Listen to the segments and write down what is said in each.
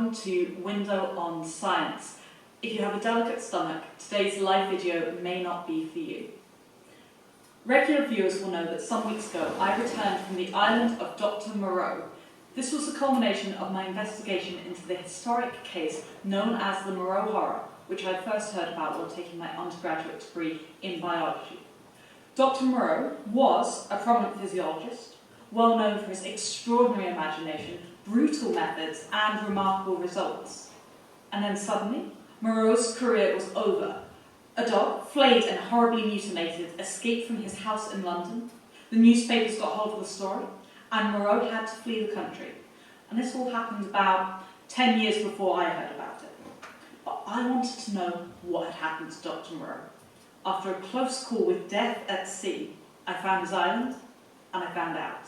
welcome to Window on Science. If you have a delicate stomach, today's live video may not be for you. Regular viewers will know that some weeks ago I returned from the island of Dr. Moreau. This was the culmination of my investigation into the historic case known as the Moreau Horror, which I first heard about while taking my undergraduate degree in biology. Dr. Moreau was a prominent physiologist, well known for his extraordinary imagination, brutal methods, and remarkable results. And then suddenly, Moreau's career was over. A dog, flayed and horribly mutilated, escaped from his house in London. The newspapers got hold of the story, and Moreau had to flee the country. And this all happened about 10 years before I heard about it. But I wanted to know what had happened to Dr. Moreau. After a close call with death at sea, I found his island, and I found out.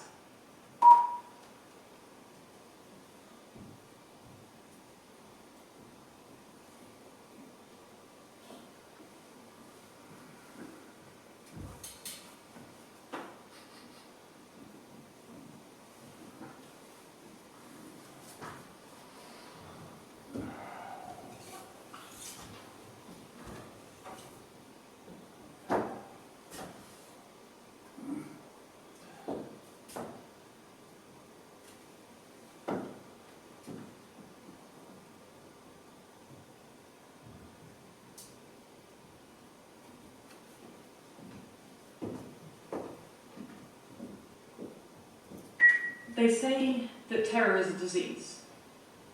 They say that terror is a disease.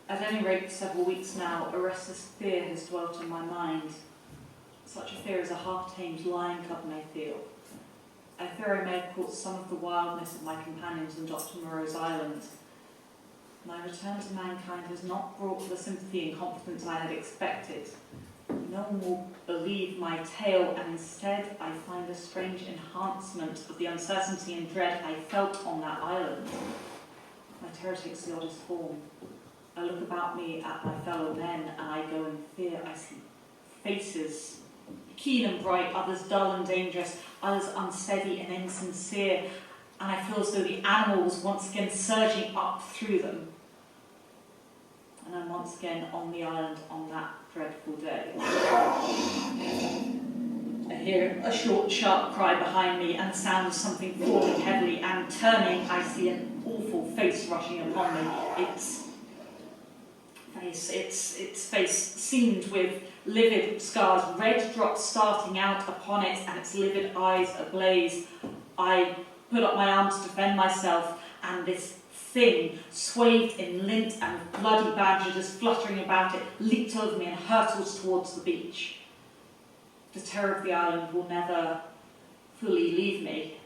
At any rate, for several weeks now, a restless fear has dwelt on my mind. Such a fear as a half-tamed lion cub may feel. I fear I may have caught some of the wildness of my companions on Dr. Moreau's island. My return to mankind has not brought the sympathy and confidence I had expected. No one will believe my tale, and instead I find a strange enhancement of the uncertainty and dread I felt on that island. My terror takes the oddest form. I look about me at my fellow men, and I go in fear. I see faces, keen and bright, others dull and dangerous, others unsteady and insincere, and I feel as though the animal was once again surging up through them. And I'm once again on the island on that dreadful day. I hear a short, sharp cry behind me and the sound of something falling heavily, and turning, I see an awful face rushing upon me. Its face seamed with livid scars, red drops starting out upon it, and its livid eyes ablaze. I put up my arm to defend myself, and this thing, swathed in lint and with bloody bandages fluttering about it, leaped over me and hurtled towards the beach. The terror of the island will never fully leave me.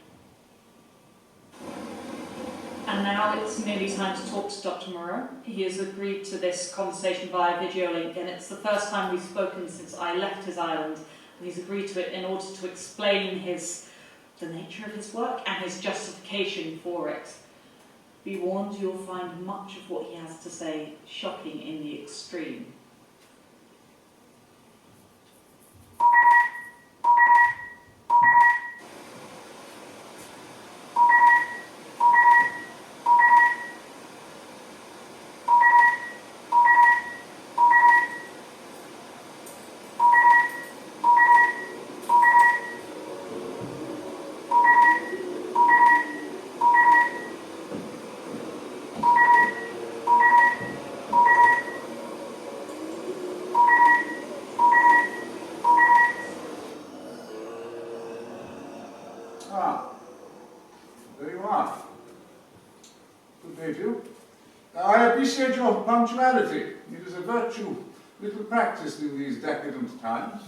And now it's nearly time to talk to Dr. Moreau. He has agreed to this conversation via video link, and it's the first time we've spoken since I left his island, and he's agreed to it in order to explain the nature of his work and his justification for it. Be warned, you'll find much of what he has to say shocking in the extreme. I appreciate your punctuality. It is a virtue little practiced in these decadent times.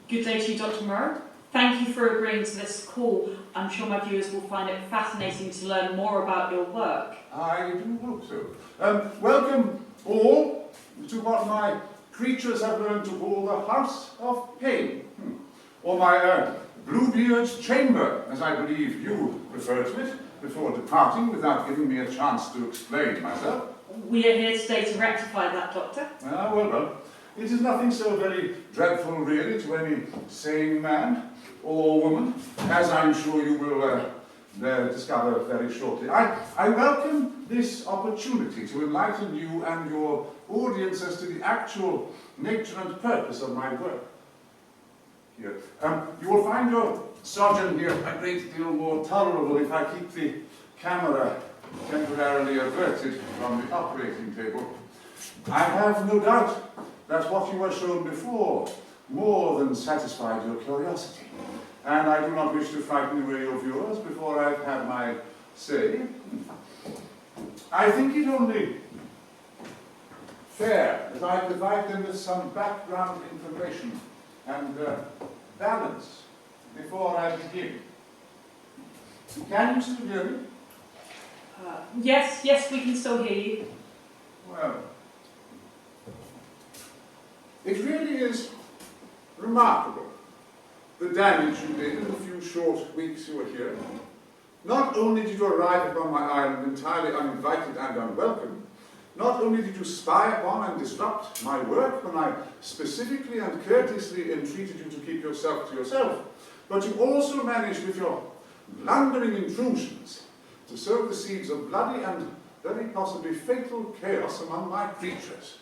Good day to you, Dr. Moreau. Thank you for agreeing to this call. I'm sure my viewers will find it fascinating to learn more about your work. I do hope so. Welcome all to what my creatures have learned to call the House of Pain, or my Bluebeard's Chamber, as I believe you refer to it, before departing without giving me a chance to explain myself. We are here today to rectify that, Doctor. Ah, well, it is nothing so very dreadful really to any sane man or woman, as I'm sure you will discover very shortly. I welcome this opportunity to enlighten you and your audience as to the actual nature and purpose of my work here. You will find your sojourn here a great deal more tolerable if I keep the camera temporarily averted from the operating table. I have no doubt that what you were shown before more than satisfied your curiosity, and I do not wish to frighten away your viewers before I've had my say. I think it only fair that I provide them with some background information and balance before I begin. Can you still hear me? Yes, we can still hear you. Well, it really is remarkable the damage you did in the few short weeks you were here. Not only did you arrive upon my island entirely uninvited and unwelcome, not only did you spy upon and disrupt my work when I specifically and courteously entreated you to keep yourself to yourself, but you also managed with your blundering intrusions to sow the seeds of bloody and very possibly fatal chaos among my creatures.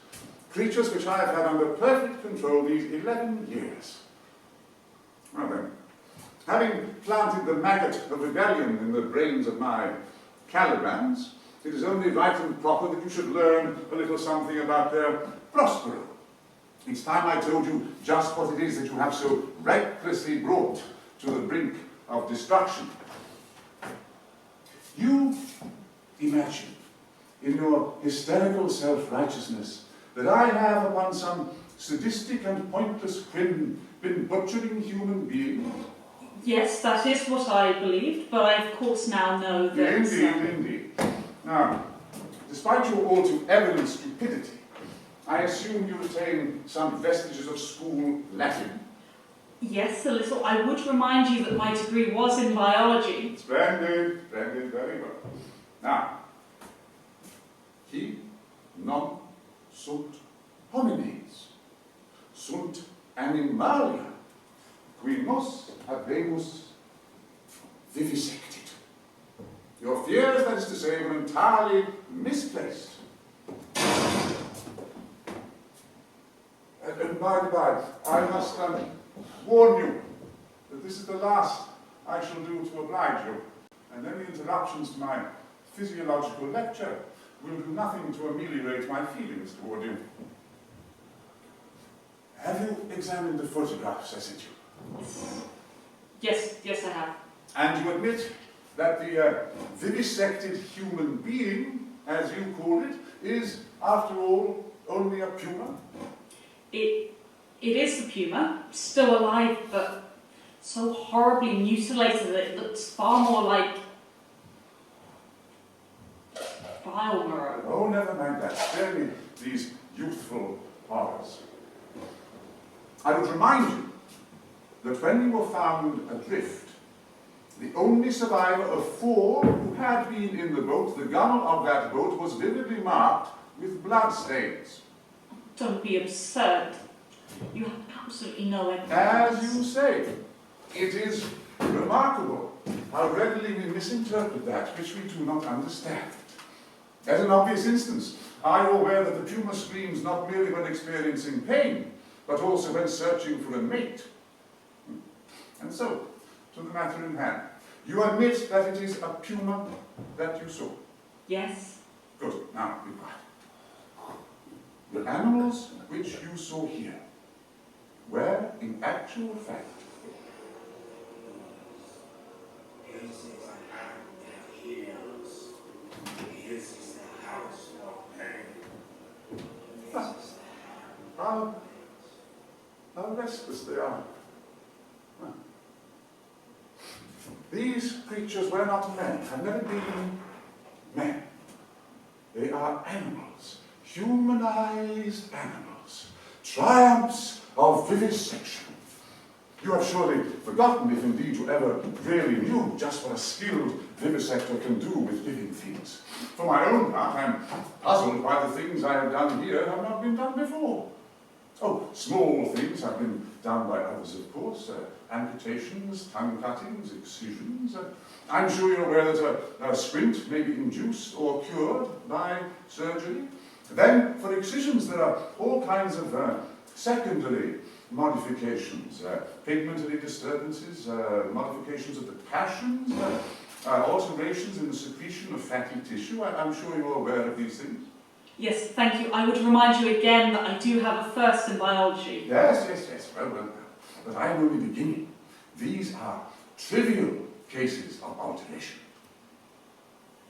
Creatures which I have had under perfect control these 11 years. Well then, having planted the maggot of rebellion in the brains of my Calibans, it is only right and proper that you should learn a little something about their Prospero. It's time I told you just what it is that you have so recklessly brought to the brink of destruction. You imagine, in your hysterical self-righteousness, that I have upon some sadistic and pointless whim been butchering human beings? Yes, that is what I believed, but I of course now know that... Indeed. Now, despite your all too evident stupidity, I assume you retain some vestiges of school Latin. Yes, a little. I would remind you that my degree was in biology. Splendid, very well. Now, he non sunt homines, sunt animalia, qui nos habemus vivisectit. Your fears, that is to say, were entirely misplaced. And by the by, I must warn you that this is the last I shall do to oblige you, and any interruptions to my physiological lecture will do nothing to ameliorate my feelings toward you. Have you examined the photographs I sent you? Yes, I have. And you admit that the vivisected human being, as you call it, is, after all, only a puma? It is the puma, still alive, but so horribly mutilated that it looks far more like vile Moreau. Oh, never mind that. Spare me these youthful horrors. I would remind you that when you were found adrift, the only survivor of 4 who had been in the boat, the gunwale of that boat was vividly marked with blood stains. Don't be absurd. You have absolutely no evidence. As you say, it is remarkable how readily we misinterpret that which we do not understand. As an obvious instance, are you aware that the puma screams not merely when experiencing pain, but also when searching for a mate? And so, to the matter in hand. You admit that it is a puma that you saw? Yes. Good. Now, be quiet. The animals which you saw here were, in actual fact, how restless they are. Huh. These creatures were not men, have never been men. They are animals, humanized animals, triumphs of vivisection. You have surely forgotten, if indeed you ever really knew, just what a skilled vivisector can do with living things. For my own part, I am puzzled why the things I have done here have not been done before. Oh, small things have been done by others, of course. amputations, tongue cuttings, excisions. I'm sure you're aware that a squint may be induced or cured by surgery. Then, for excisions, there are all kinds of secondary modifications, pigmentary disturbances, modifications of the passions, alterations in the secretion of fatty tissue. I'm sure you're aware of these things. Yes, thank you. I would remind you again that I do have a first in biology. Yes. Well. But I'm only beginning. These are trivial cases of alteration.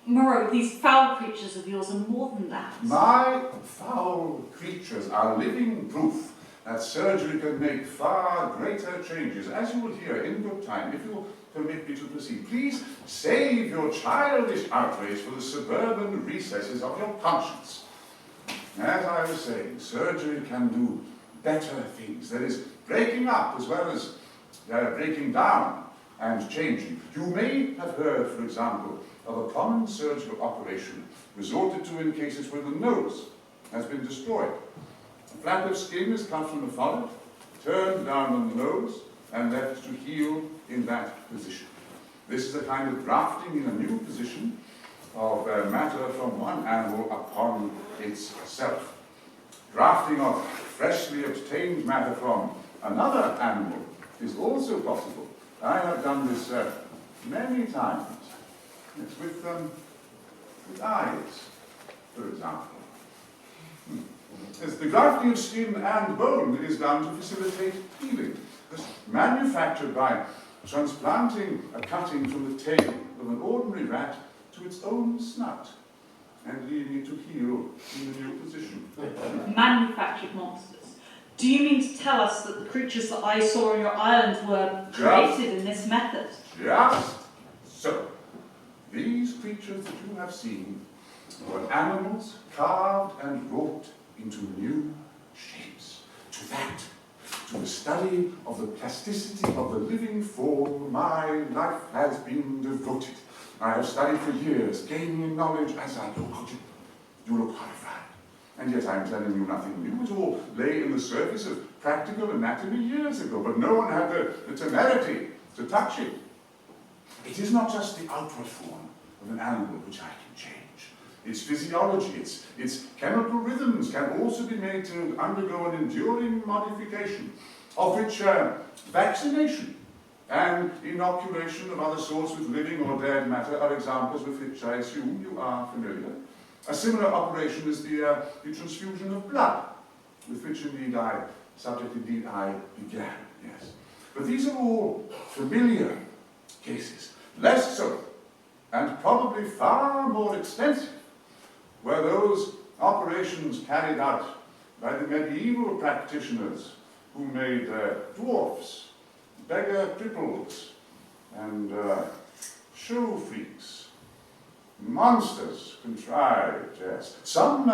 Moreau, these foul creatures of yours are more than that. My foul creatures are living proof that surgery can make far greater changes, as you will hear in good time, if you'll permit me to proceed. Please save your childish outrage for the suburban recesses of your conscience. As I was saying, surgery can do better things. There is breaking up as well as breaking down and changing. You may have heard, for example, of a common surgical operation resorted to in cases where the nose has been destroyed. A flap of skin is cut from the forehead, turned down on the nose, and left to heal in that position. This is a kind of grafting in a new position of matter from one animal upon itself. Grafting of freshly obtained matter from another animal is also possible. I have done this many times. It's with eyes, for example. As the grafting of skin and bone is done to facilitate healing. It's manufactured by transplanting a cutting from the tail of an ordinary rat to its own snout and leaving it to heal in the new position. Manufactured monsters. Do you mean to tell us that the creatures that I saw on your island were created in this method? Just so. These creatures that you have seen were animals carved and wrought into new shapes. To the study of the plasticity of the living form, my life has been devoted. I have studied for years, gaining knowledge as I look at you. You look horrified. And yet I am telling you nothing new. It all lay in the surface of practical anatomy years ago, but no one had the temerity to touch it. It is not just the outward form of an animal which I can change. Its physiology, its chemical rhythms can also be made to undergo an enduring modification, of which vaccination and inoculation of other sorts with living or dead matter are examples with which I assume you are familiar. A similar operation is the transfusion of blood, with which indeed I began, yes. But these are all familiar cases. Less so, and probably far more extensive, were those operations carried out by the medieval practitioners who made dwarfs, beggar cripples, and show freaks, monsters contrived, yes. Some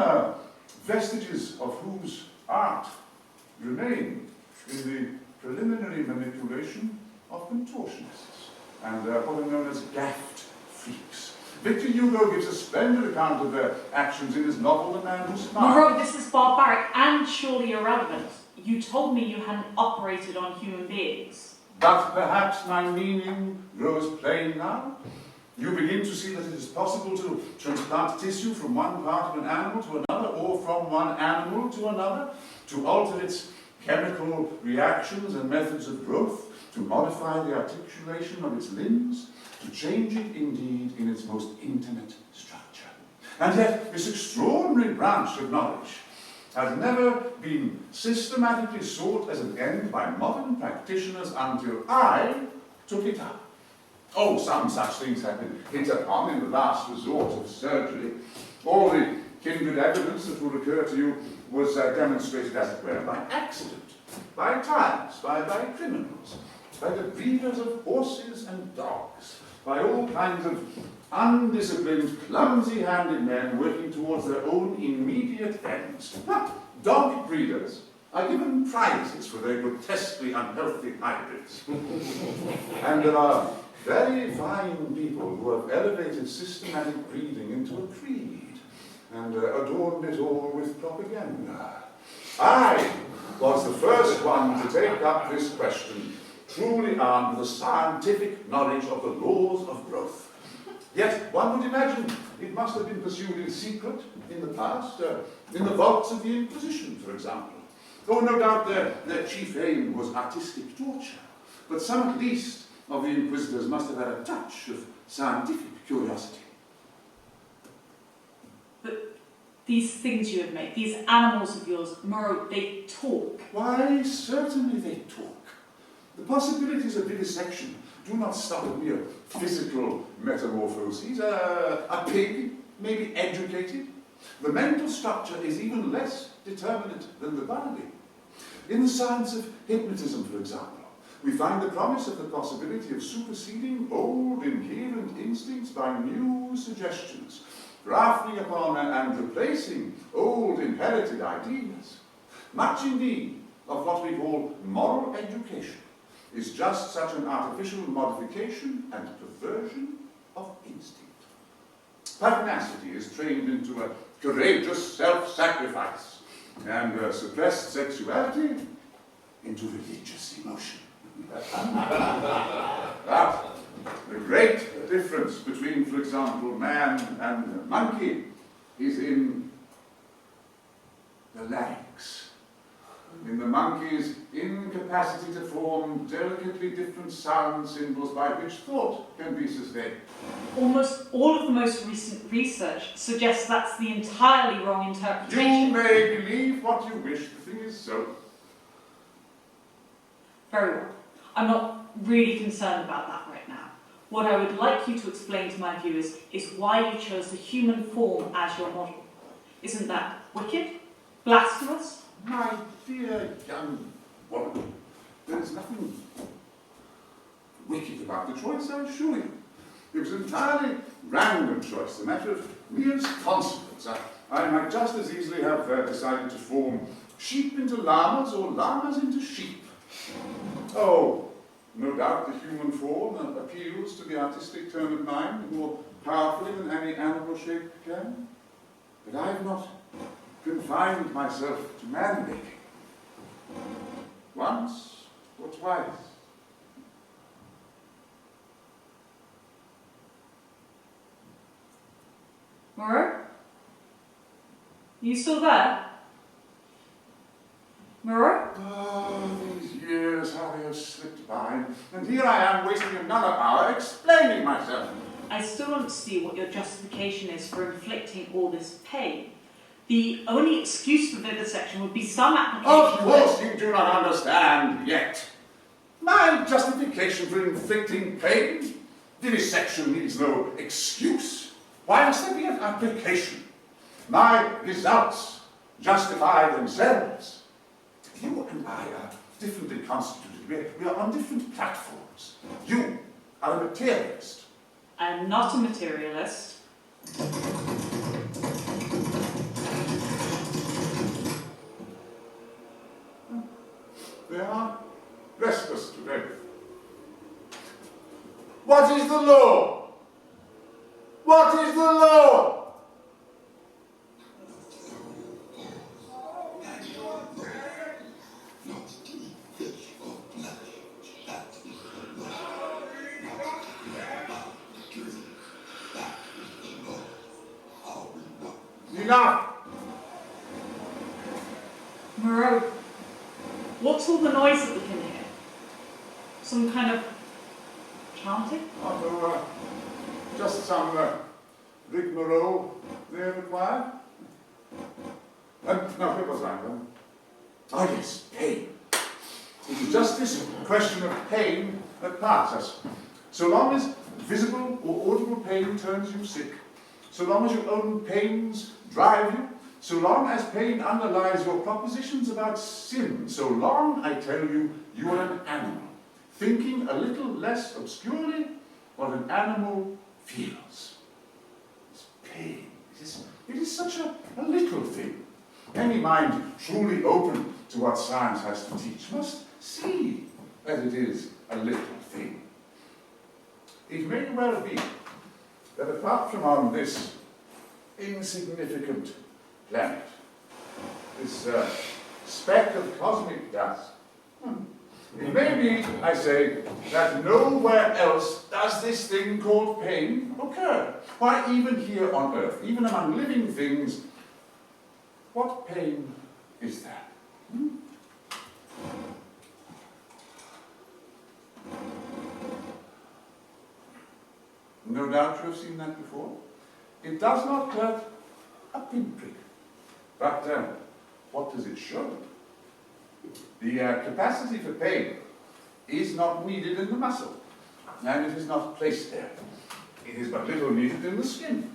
vestiges of whose art remain in the preliminary manipulation of contortionists and what are known as gaffed freaks. Victor Hugo gives a splendid account of their actions in his novel The Man Who Smiled. Moreau, this is barbaric and surely irrelevant. You told me you hadn't operated on human beings. But perhaps my meaning grows plain now. You begin to see that it is possible to transplant tissue from one part of an animal to another, or from one animal to another, to alter its chemical reactions and methods of growth, to modify the articulation of its limbs, to change it indeed in its most intimate structure. And yet this extraordinary branch of knowledge has never been systematically sought as an end by modern practitioners until I took it up. Oh, some such things have been hit upon in the last resort of surgery. All the kindred evidence that will occur to you was demonstrated, as it were, by accident, by tyrants, by criminals, by the breeders of horses and dogs, by all kinds of undisciplined, clumsy-handed men working towards their own immediate ends. Dog breeders are given prizes for their grotesquely unhealthy hybrids. And there are very fine people who have elevated systematic breeding into a creed and adorned it all with propaganda. I was the first one to take up this question truly armed with a scientific knowledge of the laws of growth. Yet one would imagine it must have been pursued in secret in the past, in the vaults of the Inquisition, for example. Though no doubt their chief aim was artistic torture, but some at least of the inquisitors must have had a touch of scientific curiosity. But these things you have made, these animals of yours, Moreau, they talk. Why, certainly they talk. The possibilities of vivisection do not stop at mere physical metamorphoses. A pig may be educated. The mental structure is even less determinate than the body. In the science of hypnotism, for example, we find the promise of the possibility of superseding old inherent instincts by new suggestions, grafting upon and replacing old inherited ideas. Much indeed of what we call moral education is just such an artificial modification and perversion of instinct. Pugnacity is trained into a courageous self-sacrifice, and suppressed sexuality into religious emotion. But the great difference between, for example, man and monkey is in the larynx. In the monkey's incapacity to form delicately different sound symbols by which thought can be sustained. Almost all of the most recent research suggests that's the entirely wrong interpretation. You may believe what you wish, the thing is so. Very well. I'm not really concerned about that right now. What I would like you to explain to my viewers is why you chose the human form as your model. Isn't that wicked? Blasphemous? My dear young woman, there is nothing wicked about the choice, I assure you. It was an entirely random choice, a matter of merest consequence. I might just as easily have decided to form sheep into llamas or llamas into sheep. Oh, no doubt the human form appeals to the artistic turn of mind more powerfully than any animal shape can. But I have not confined myself to man-making. Once or twice. Moreau? You still there? Moreau? Oh, these years, how they have slipped by. And here I am wasting another hour explaining myself. I still don't see what your justification is for inflicting all this pain. The only excuse for vivisection would be some application. Of course you do not understand yet. My justification for inflicting pain? Vivisection needs no excuse. Why must there be an application? My results justify themselves. You and I are differently constituted. We are on different platforms. You are a materialist. I am not a materialist. They are restless today. What is the law? What is the law? Enough! Moreau, what's all the noise that we can hear? Some kind of chanting? Oh, just some rigmarole there required. Now, where was I? Oh yes, pain. It is just this question of pain that parts us. So long as visible or audible pain turns you sick, so long as your own pains drive you, so long as pain underlies your propositions about sin, so long, I tell you, you are an animal, thinking a little less obscurely what an animal feels. It's pain. It is such a little thing. Any mind truly open to what science has to teach must see that it is a little thing. It may well be that apart from on this insignificant planet, this speck of cosmic dust, It may be, I say, that nowhere else does this thing called pain occur. Why, even here on earth, even among living things, what pain is there? No doubt you have seen that before. It does not hurt a pinprick. But what does it show? The capacity for pain is not needed in the muscle, and it is not placed there. It is but little needed in the skin,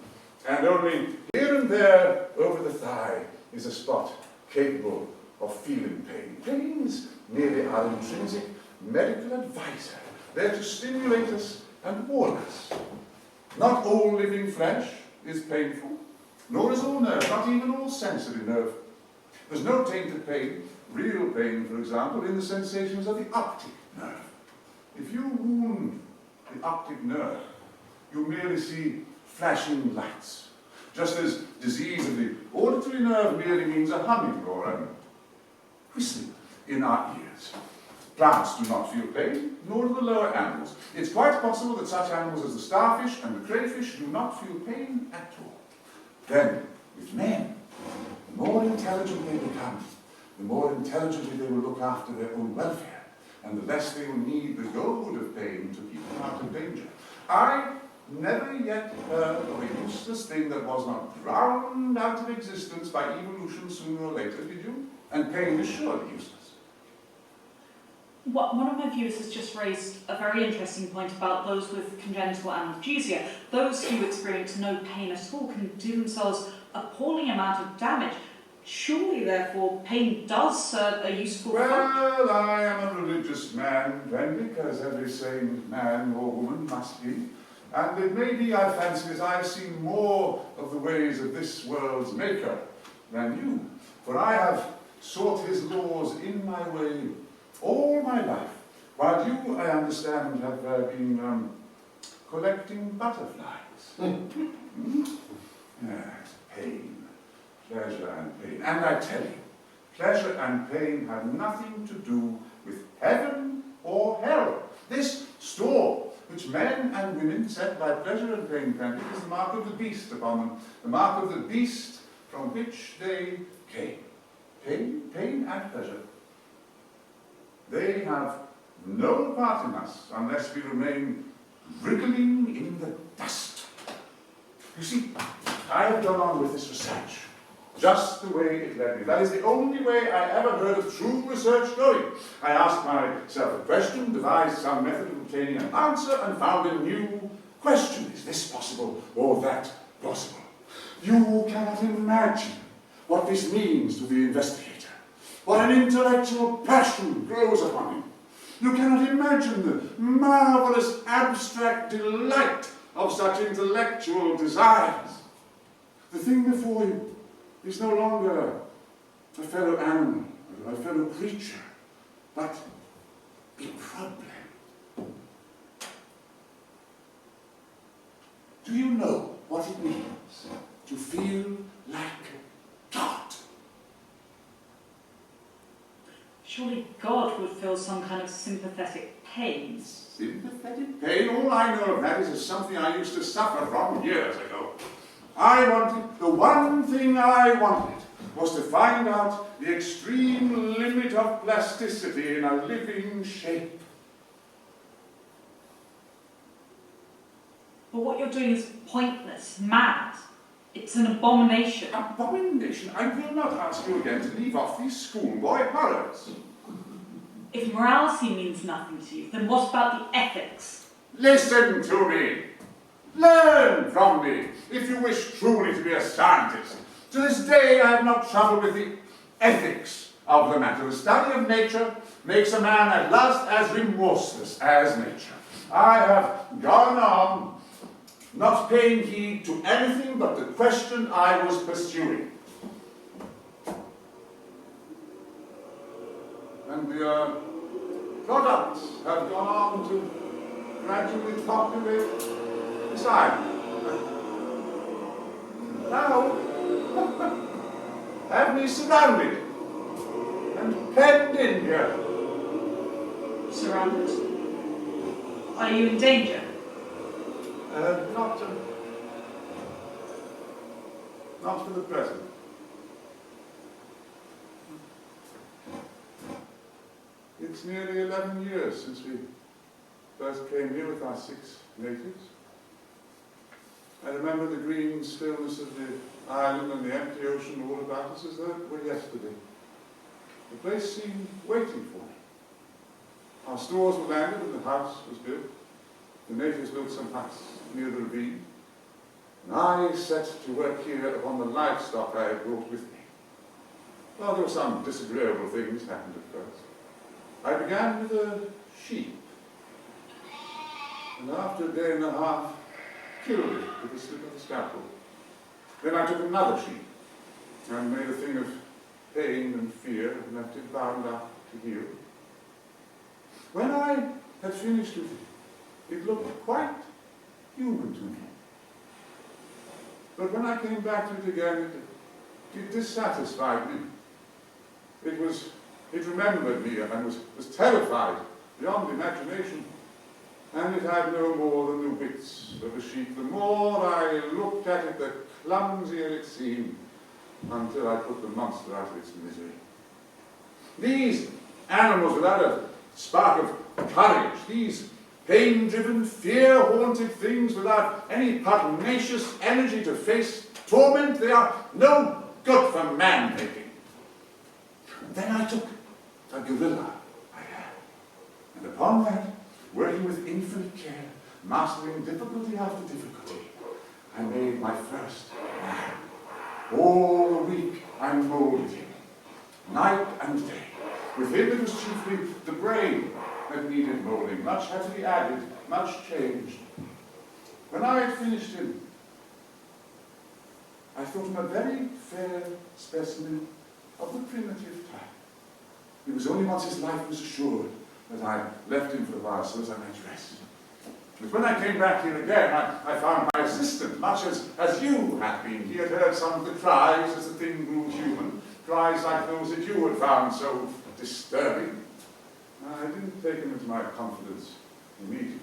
and only here and there over the thigh is a spot capable of feeling pain. Pains merely are intrinsic medical advisor, there to stimulate us and warn us. Not all living flesh is painful, nor is all nerve, not even all sensory nerve. There's no tainted pain, real pain, for example, in the sensations of the optic nerve. If you wound the optic nerve, you merely see flashing lights, just as disease of the auditory nerve merely means a humming or a whistling in our ears. Plants do not feel pain, nor do the lower animals. It's quite possible that such animals as the starfish and the crayfish do not feel pain at all. Then, with men, the more intelligent they become, the more intelligently they will look after their own welfare, and the less they will need the goad of pain to keep them out of danger. I never yet heard of a useless thing that was not drowned out of existence by evolution sooner or later, did you? And pain is surely useless. One of my viewers has just raised a very interesting point about those with congenital analgesia. Those who experience no pain at all can do themselves appalling amount of damage. Surely, therefore, pain does serve a useful function. Well, I am a religious man, Benwick, as every sane man or woman must be. And it may be, I fancy, that I've seen more of the ways of this world's maker than you. For I have sought his laws in my way all my life, while you, I understand, have been collecting butterflies. Yes, pain, pleasure and pain. And I tell you, pleasure and pain have nothing to do with heaven or hell. This store, which men and women set by pleasure and pain, frankly, is the mark of the beast upon them, the mark of the beast from which they came. Pain and pleasure. They have no part in us unless we remain wriggling in the dust. You see, I have gone on with this research just the way it led me. That is the only way I ever heard of true research going. I asked myself a question, devised some method of obtaining an answer, and found a new question. Is this possible or that possible? You cannot imagine what this means to the investigator. What an intellectual passion grows upon him. You cannot imagine the marvelous abstract delight of such intellectual desires. The thing before you is no longer a fellow animal, a fellow creature, but a problem. Do you know what it means to feel like God? Surely God would feel some kind of sympathetic pain. Sympathetic pain? All I know of that is something I used to suffer from years ago. The one thing I wanted was to find out the extreme limit of plasticity in a living shape. But what you're doing is pointless, mad. It's an abomination. Abomination? I will not ask you again to leave off these schoolboy horrors. If morality means nothing to you, then what about the ethics? Listen to me. Learn from me, if you wish truly to be a scientist. To this day, I have not troubled with the ethics of the matter. The study of nature makes a man at last as remorseless as nature. I have gone on, not paying heed to anything but the question I was pursuing. And the products have gone on to gradually populate this island. Now, have me surrounded and penned in here. surrounded. Are you in danger? Not for the present. It's nearly 11 years since we first came here with our 6 natives. I remember the green stillness of the island and the empty ocean all about us as though it were yesterday. The place seemed waiting for me. Our stores were landed and the house was built. The natives built some huts near the ravine. And I set to work here upon the livestock I had brought with me. Well, there were some disagreeable things happened at first. I began with a sheep, and after a day and a half, killed it with a slip of the scalpel. Then I took another sheep, and made a thing of pain and fear, and left it bound up to heal. When I had finished with it, it looked quite human to me. But when I came back to it again, it dissatisfied me. It remembered me and was terrified beyond imagination, and it had no more than the wits of a sheep. The more I looked at it, the clumsier it seemed, until I put the monster out of its misery. These animals without a spark of courage, these pain-driven, fear-haunted things without any pugnacious energy to face torment, they are no good for man-making. Then I took a gorilla I had, and upon that, working with infinite care, mastering difficulty after difficulty, I made my first man. All the week I moulded him, night and day. With him it was chiefly the brain that needed moulding. Much had to be added, much changed. When I had finished him, I thought him a very fair specimen of the primitive type. It was only once his life was assured that I left him for a while so as I might rest. But when I came back here again, I found my assistant, much as you had been. He had heard some of the cries as the thing grew human, cries like those that you had found so disturbing. I didn't take him into my confidence immediately.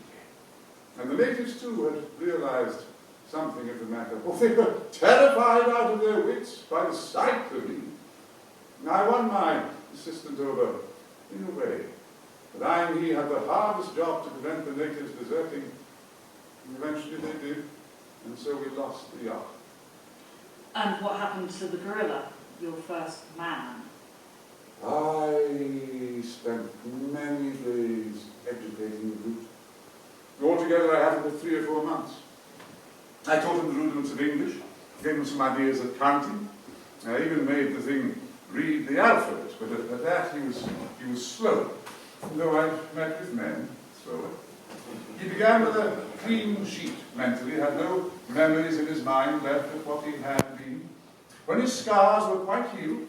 And the natives too had realized something of the matter. Oh, they were terrified out of their wits by the sight of me. I won my assistant over in a way, but I and he had the hardest job to prevent the natives deserting. And eventually they did, and so we lost the yacht. And what happened to the gorilla, your first man? I spent many days educating the brute. Altogether I had him for 3 or 4 months. I taught him the rudiments of English, gave him some ideas of counting. I even made the thing read the alphabet, but at that he was slow, though I met with men slower. He began with a clean sheet mentally, had no memories in his mind left of what he had been. When his scars were quite healed,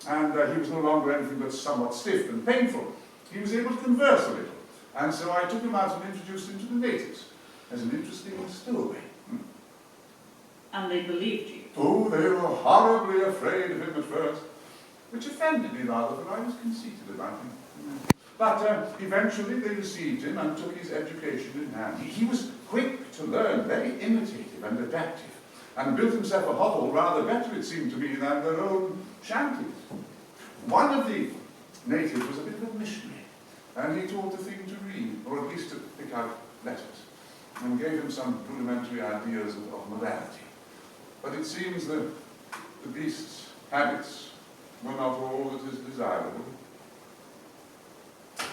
and he was no longer anything but somewhat stiff and painful, he was able to converse a little, and so I took him out and introduced him to the natives as an interesting stowaway. And they believed you? Oh, they were horribly afraid of him at first, which offended me rather, for I was conceited about him. But eventually they received him and took his education in hand. He was quick to learn, very imitative and adaptive, and built himself a hovel rather better, it seemed to me, than their own shanties. One of the natives was a bit of a missionary, and he taught the thing to read, or at least to pick out letters, and gave him some rudimentary ideas of morality. But it seems that the beast's habits were not all that is desirable.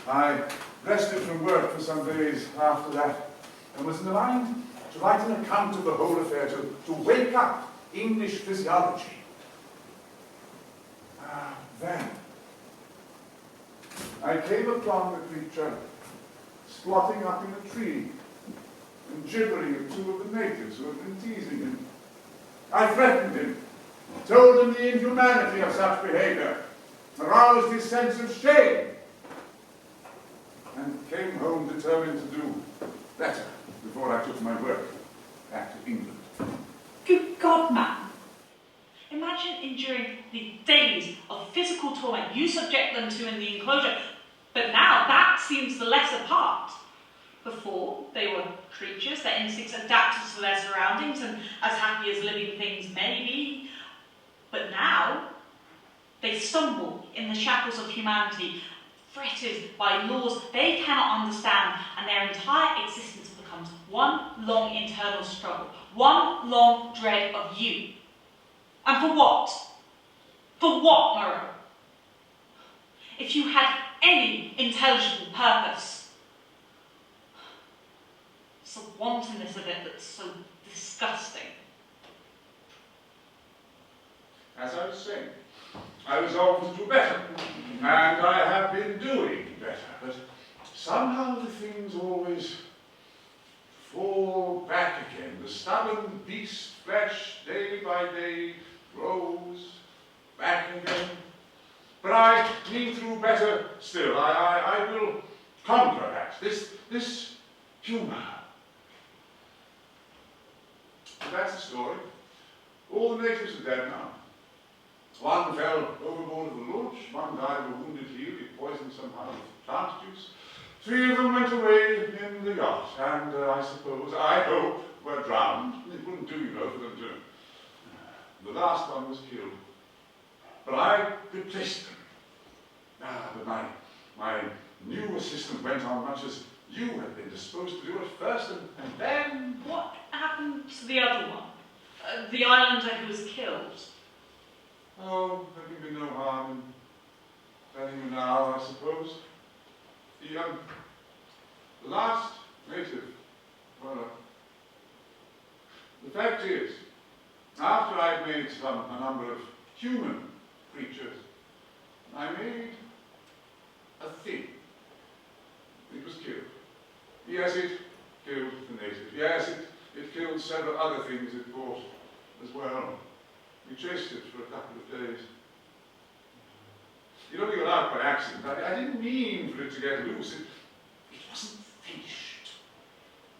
I rested from work for some days after that, and was in the mind to write an account of the whole affair, to wake up English physiology. Then I came upon the creature squatting up in a tree and gibbering at 2 of the natives who had been teasing him. I threatened him, told him the inhumanity of such behavior, aroused his sense of shame, and came home determined to do better before I took my work back to England. Good God, man! Imagine enduring the days of physical torment you subject them to in the enclosure, But now that seems the lesser part. Before, they were creatures, their instincts adapted to their surroundings and as happy as living things may be. But now, they stumble in the shackles of humanity, fretted by laws they cannot understand, and their entire existence becomes one long internal struggle, one long dread of you. And for what? For what, Moreau? If you had any intelligible purpose. It's the wantonness of it that's so disgusting. As I was saying, I resolved to do better, and I have been doing better, but somehow the things always fall back again. The stubborn beast flesh, day by day, grows back again. But I mean to do better still. I will conquer that, this humour. And that's the story. All the natives are dead now. One fell overboard of the launch, one died of a wounded heel, he poisoned somehow with plant juice. 3 of them went away in the yacht, and I suppose, I hope, were drowned. It wouldn't do, you know, for them to. The last one was killed. But I replaced them. But my new assistant went on much as you had been disposed to do at first, and then... What happened to the other one? The islander who was killed? Oh, there can be no harm in telling you now, I suppose. The last native, well, the fact is, after I'd made a number of human creatures, I made a thing. It was killed. Yes, it killed the native. Yes, it killed several other things it caught as well. We chased it for a couple of days. It only got out by accident. I didn't mean for it to get loose. It wasn't finished.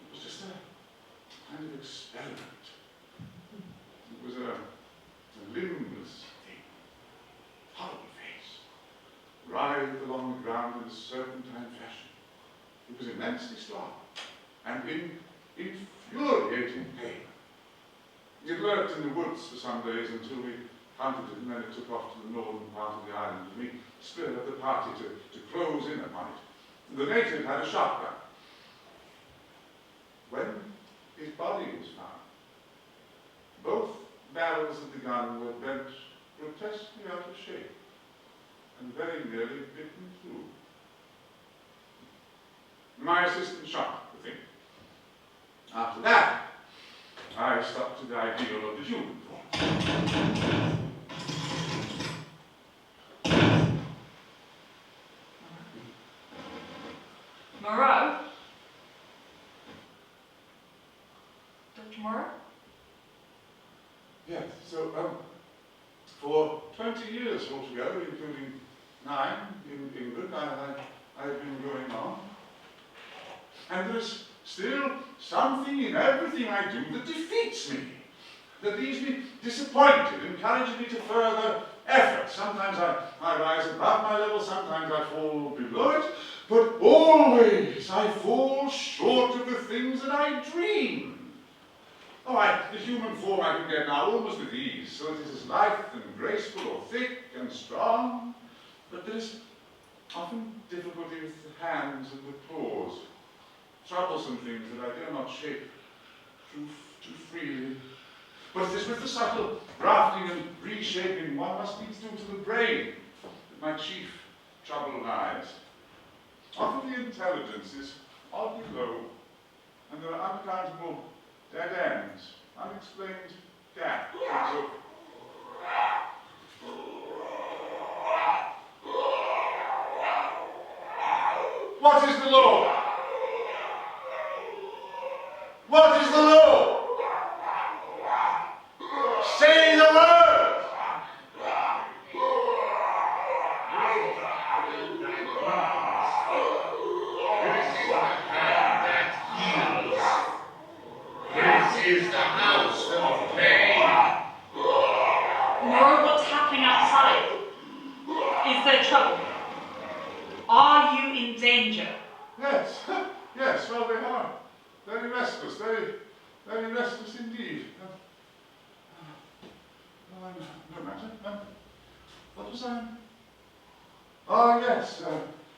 It was just a kind of experiment. It was a limbless thing. Horrible face. Writhed along the ground in a serpentine fashion. It was immensely strong and in infuriating pain. It lurked in the woods for some days until we hunted it, and then it took off to the northern part of the island, and we split up the party to close in upon it. The native had a shotgun. When his body was found, both barrels of the gun were bent grotesquely out of shape and very nearly bitten through. My assistant shot the thing. After that, I stuck to the ideal of the human form. Moreau? Dr. Moreau? Yes, so for 20 years altogether, including 9 in England, I've been going on. And there's still something in everything I do that defeats me, that leaves me disappointed, encourages me to further effort. Sometimes I rise above my level, sometimes I fall below it, but always I fall short of the things that I dream. Oh, the human form I can get now almost with ease, so that it is lithe and graceful or thick and strong, but there is often difficulty with the hands and the claws. Troublesome things that I dare not shape too freely. But it is with the subtle grafting and reshaping one must needs do to the brain that my chief trouble lies. Often the intelligence is oddly low, and there are unaccountable dead ends, unexplained gaps. So what is the law? What is the law? Say the word! This is the house of pain. Moreau, what's happening outside? Is there trouble? Are you well, they are. Very restless, very restless indeed. No matter. What was that? Oh, yes,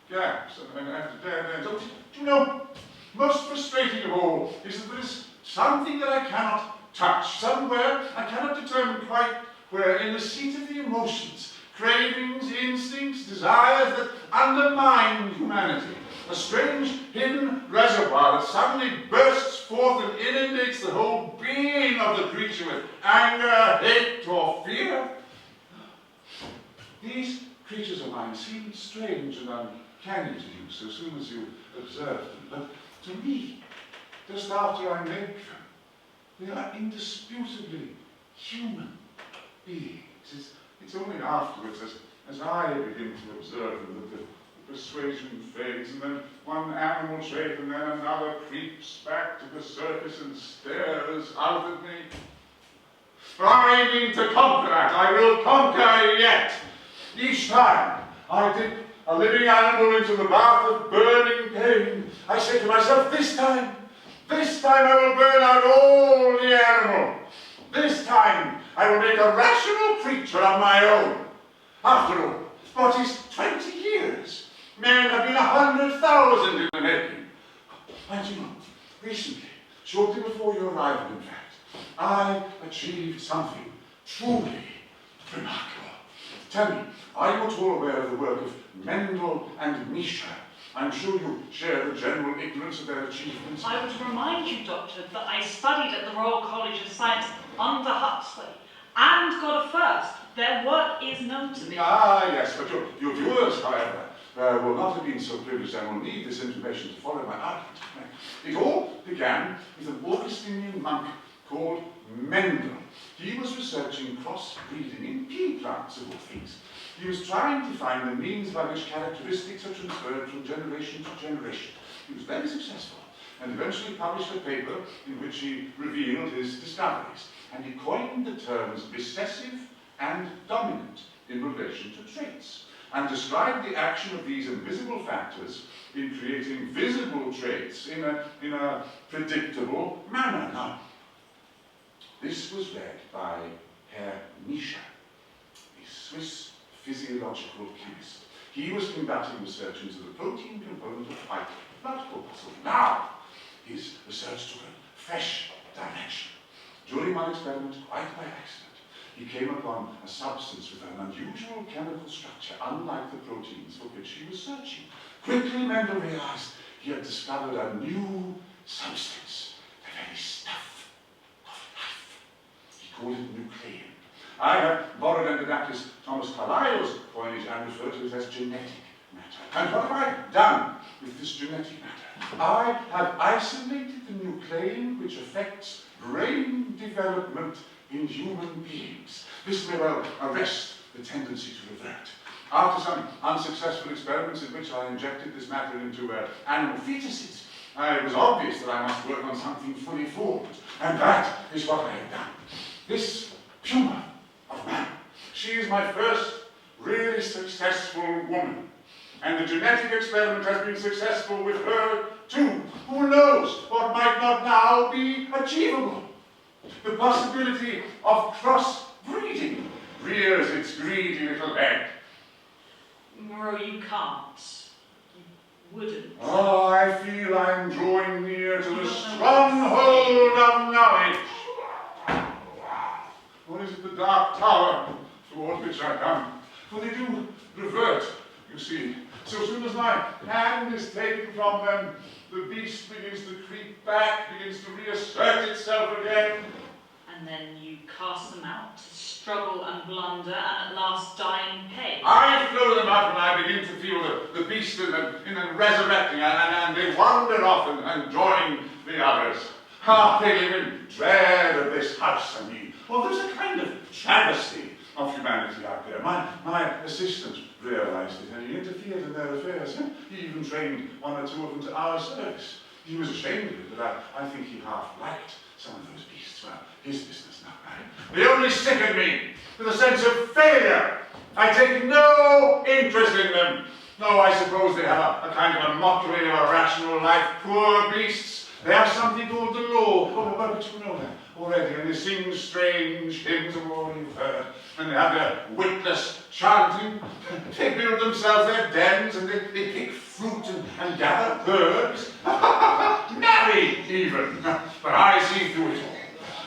gaps and dead ends. Oh, do you know, most frustrating of all is that there is something that I cannot touch, somewhere I cannot determine quite where, in the seat of the emotions, cravings, instincts, desires that undermine humanity. A strange hidden reservoir that suddenly bursts forth and inundates the whole being of the creature with anger, hate, or fear. These creatures of mine seem strange and uncanny to you so soon as you observe them, but to me, just after I make them, they are indisputably human beings. It's only afterwards, as I begin to observe them, that the persuasion fades, and then one animal trait and then another creeps back to the surface and stares out at me. But I mean to conquer that. I will conquer yet. Each time I dip a living animal into the bath of burning pain, I say to myself, this time I will burn out all the animal. This time I will make a rational creature of my own. After all, what is 20 years? Men have been 100,000 in the making. And you know, recently, shortly before your arrival, in fact, I achieved something truly remarkable. Tell me, are you at all aware of the work of Mendel and Misha? I'm sure you share the general ignorance of their achievements. I would remind you, Doctor, that I studied at the Royal College of Science under Huxley and got a first. Their work is known to me. Ah, yes, but your viewers, however, will not have been so privileged and will need this information to follow my argument. It all began with an Augustinian monk called Mendel. He was researching cross-breeding in pea plants, of all things. He was trying to find the means by which characteristics are transferred from generation to generation. He was very successful and eventually published a paper in which he revealed his discoveries. And he coined the terms recessive and dominant in relation to traits, and described the action of these invisible factors in creating visible traits in a predictable manner. Now, this was read by Herr Misha, a Swiss physiological chemist. He was conducting research into the protein component of white blood corpuscles. Now, his research took a fresh dimension. During one experiment, quite by accident, he came upon a substance with an unusual chemical structure, unlike the proteins for which he was searching. Quickly, Mendel realized he had discovered a new substance, the very stuff of life. He called it nuclein. I have borrowed and adapted Thomas Carlyle's coinage and referred to it as genetic matter. And what have I done with this genetic matter? I have isolated the nuclein which affects brain development in human beings. This may well arrest the tendency to revert. After some unsuccessful experiments in which I injected this matter into animal fetuses, it was obvious that I must work on something fully formed, and that is what I have done. This puma of man, she is my first really successful woman, and the genetic experiment has been successful with her too. Who knows what might not now be achievable? The possibility of cross-breeding rears its greedy little head. Moreau, you can't. You wouldn't. Oh, I feel I'm drawing near to the stronghold of knowledge. Or is it the dark tower toward which I come? For they do revert, you see. So soon as my hand is taken from them, the beast begins to creep back, begins to reassert itself again. And then you cast them out, struggle and blunder, and at last die in pain. I throw them out when I begin to feel the beast in them resurrecting, and they wander off and join the others. Ah, they live in dread of this house and me. Well, there's a kind of travesty of humanity out there. My assistant realized it, and he interfered in their affairs. He even trained one or two of them to our service. He was ashamed of it, but I think he half liked some of those beasts. Well, his business now, right? They only sicken me with a sense of failure. I take no interest in them. No, I suppose they have a kind of a mockery of a rational life. Poor beasts. They have something called the law. Oh, but you know that already. And they sing strange hymns of all you've heard. And they have their witless chanting. They build themselves their dens and they pick fruit and gather herbs. Marry, even. But I see through it all.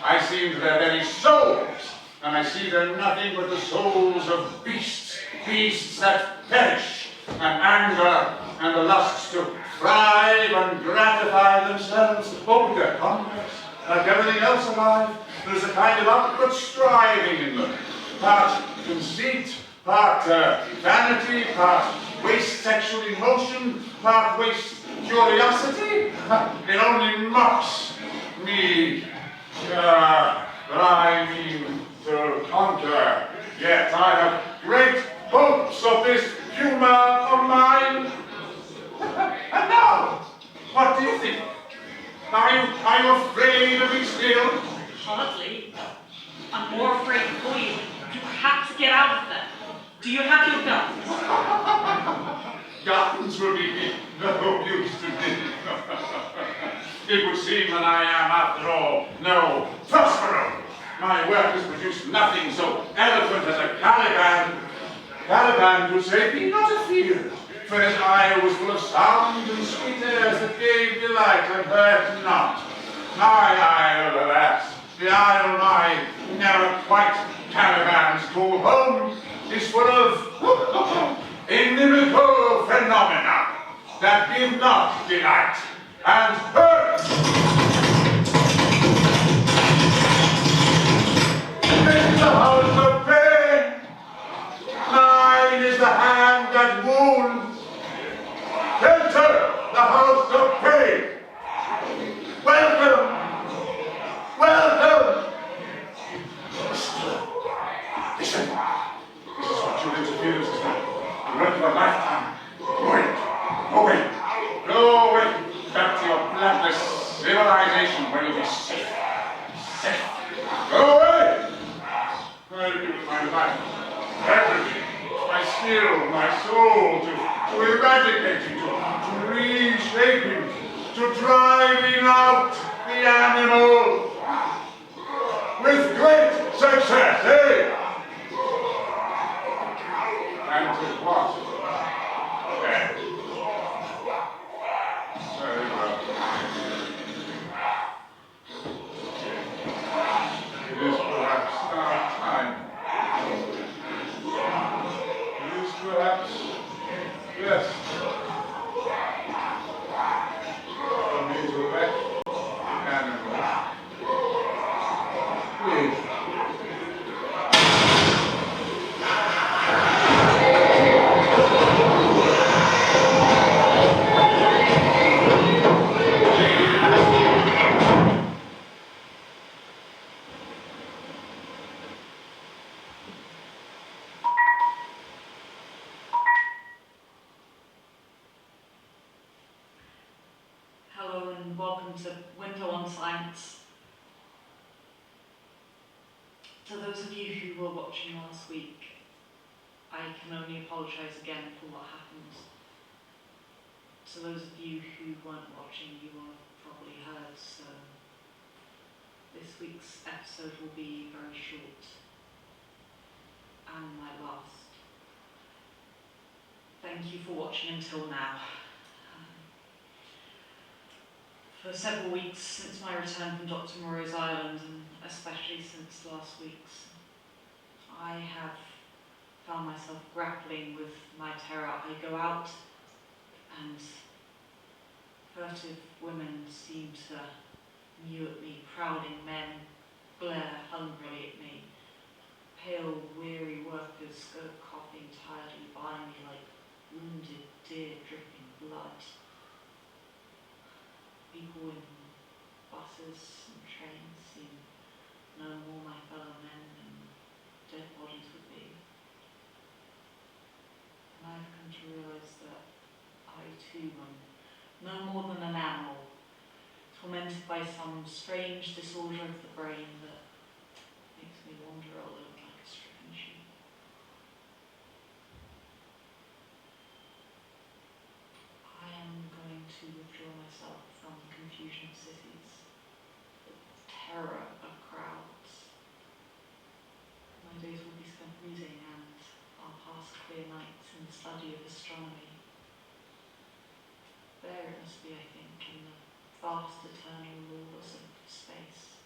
I see into their very souls. And I see they're nothing but the souls of beasts. Beasts that perish. And anger and the lust to thrive and gratify themselves. Oh, they're complex, like everything else alive. There's a kind of outward striving in them. Part conceit, part vanity, part waste sexual emotion, part waste curiosity. It only mocks me. But I mean to conquer. Yet I have great hopes of this humor of mine. And now, what do you think? Are you afraid of me still? Hardly. I'm more afraid for you. You have to get out of there. Do you have your guns? Guns will be no use to me. It would seem that I am, after all, no Prospero. My work has produced nothing so eloquent as a Caliban. Caliban would say, be not afeard, for his eye was full of sound and sweet airs that gave delight and hurt not. My isle, alas, the isle my never quite Calibans call home, is full of inimical phenomena that give not delight and hurt. This is a house of pain. Mine is the hand that wounds. Enter the house of pain. Welcome. Welcome. Listen. This is what your interference is like. The work of a lifetime. Go away. Go away. Go away. Back to your blackness civilization where you'll be safe. Safe. Go away. I'll give it my life. Everything. My skill, my soul, to eradicate him, to reshape him, to driving out the animal with great success, eh? And to what? Eh? Very well. It is perhaps our time. Perhaps, yes, for me to let the animal live. Hello and welcome to Window on Science. To those of you who were watching last week, I can only apologise again for what happened. To those of you who weren't watching, you will have probably heard, so this week's episode will be very short and my last. Thank you for watching until now. For several weeks since my return from Dr. Moreau's Island, and especially since last week's, I have found myself grappling with my terror. I go out and furtive women seem to mew at me, prowling men glare hungrily at me. Pale, weary workers go coughing tiredly by me like wounded deer dripping blood. People in buses and trains seem no more my fellow men than dead bodies would be. And I've come to realise that I too am no more than an animal, tormented by some strange disorder of the brain that makes me wander alone like a stricken sheep. confusion of cities, the terror of crowds. My days will be spent reading, and I'll pass clear nights in the study of astronomy. There it must be, I think, in the vast eternal laws of space,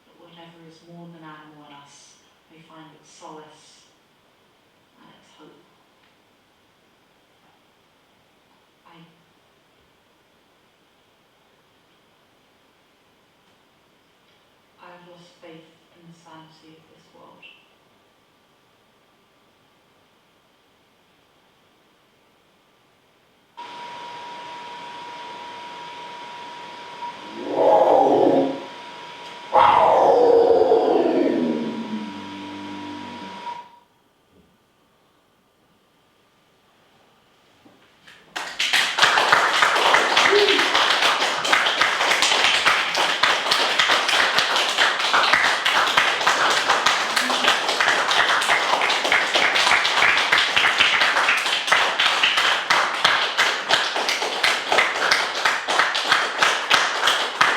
that whatever is more than animal in us may find its solace and its hope. I have lost faith in the sanity of this world.